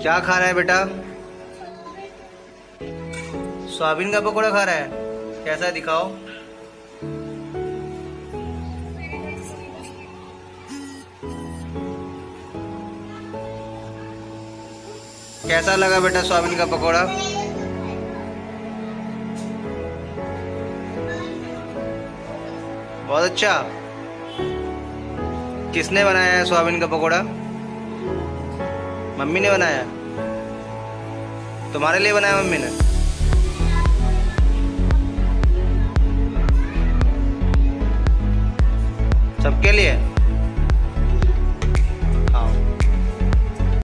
क्या खा रहा है बेटा? सोयाबीन का पकौड़ा खा रहा है। कैसा है दिखाओ। कैसा लगा बेटा सोयाबीन का पकौड़ा? बहुत अच्छा। किसने बनाया है सोयाबीन का पकौड़ा? मम्मी ने बनाया? तुम्हारे लिए बनाया मम्मी ने? सबके लिए?